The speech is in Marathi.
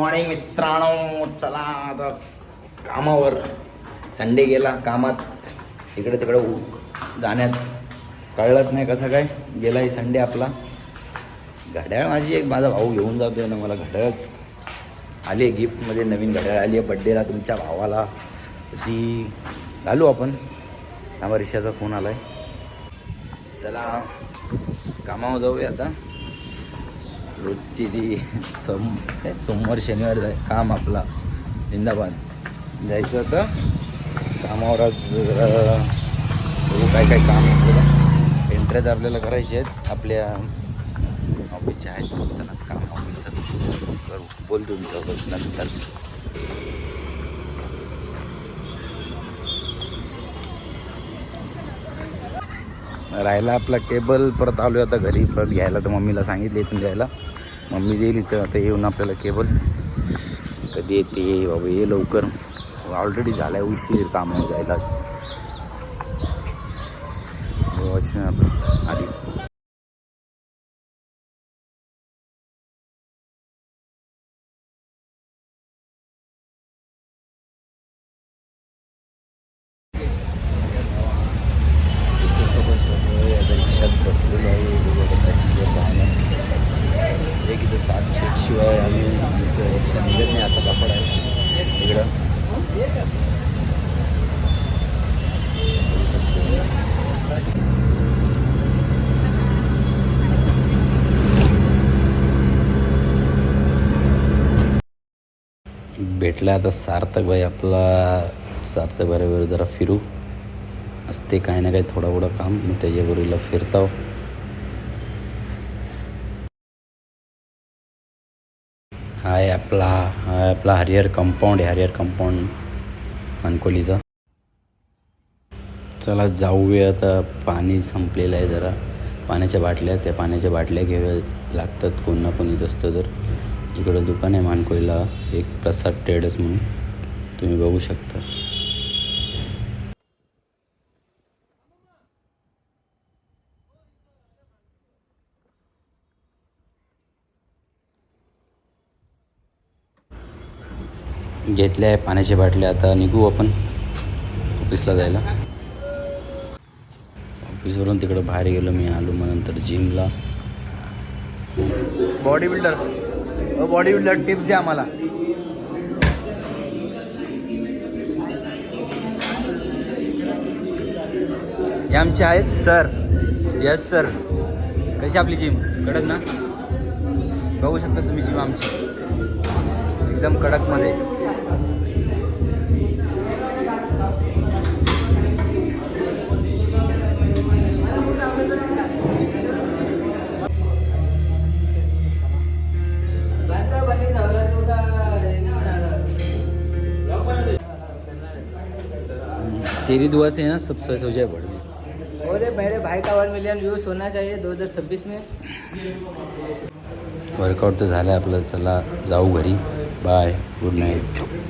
मॉर्निंग मित्रांनो. चला आता कामावर. संडे गेला कामात इकडे तिकडे जाण्यात कळलंच नाही कसं काय गेलाय संडे आपला. घड्याळ माझी एक माझा भाऊ घेऊन जातोय ना मला. घड्याळच आली आहे गिफ्टमध्ये, नवीन घड्याळ आली आहे बड्डेला तुमच्या भावाला. ती घालू आपण. थांबा रिक्षाचा फोन आला आहे. चला कामावर जाऊया आता. रोजची ती सोमवार शनिवार काम आपला जिंदाबाद. जायचं होतं कामावर आज. बघू काय काय काम आपल्याला एंट्रीज आपल्याला करायचे आहेत आपल्या ऑफिसच्या आहेत. चला काम ऑफिसचं करू. बोल तुमच्यासोबत नंतर. राहिला आपला केबल. परत आलो आता घरी परत घ्यायला. तर मम्मीला सांगितले इथून घ्यायला. मम्मी देईल इथं. आता येऊन आपल्याला केबल कधी येते बाबा ये लवकर. ऑलरेडी झाला आहे उशीर कामावर जायला. वॉचमॅन आपण आधी रिक्षात बसलेलो आहे. पॅसेंजर पाहणं एक इथं 7 शिवाय आम्ही रिक्षा निघत नाही असा कापड आहे इकडं. भेटला आता सार्थक भाई आपला. सार्थक बरोबर जरा फिरू असते काही ना काही थोडं थोडं काम. मी त्याच्याबरोबरला फिरतो. हाय आपला हरिहर कंपाऊंड आहे. हरिहर कंपाऊंड मानकोलीचा. चला जाऊया आता. पाणी संपलेलं आहे जरा. पाण्याच्या बाटल्या घ्याव्या लागतात कोण ना कोणीच असतं तर. इकडं दुकान आहे मानकोलीला एक प्रसाद ट्रेडर्स म्हणून, तुम्ही बघू शकता. घेतल्या आहे पाण्याच्या बाटल्या. आता निघू आपण ऑफिसला जायला. ऑफिसवरून तिकडं बाहेर गेलो मी. आलो मग नंतर जिमला. बॉडी बिल्डर टिप्स द्या आम्हाला. हे आमचे आहेत सर. Yes sir. कशी आपली जिम कडक ना. बघू शकता तुम्ही जिम आमची एकदम कडकमध्ये. तेरी दुआ से ना सब सच हो जाए बड़ में. और मेरे भाई का 1 मिलियन व्यूज होना चाहिए 2026 में. वर्कआउट तर झालं आहे आपलं. चला जाऊ घरी. बाय. Good night.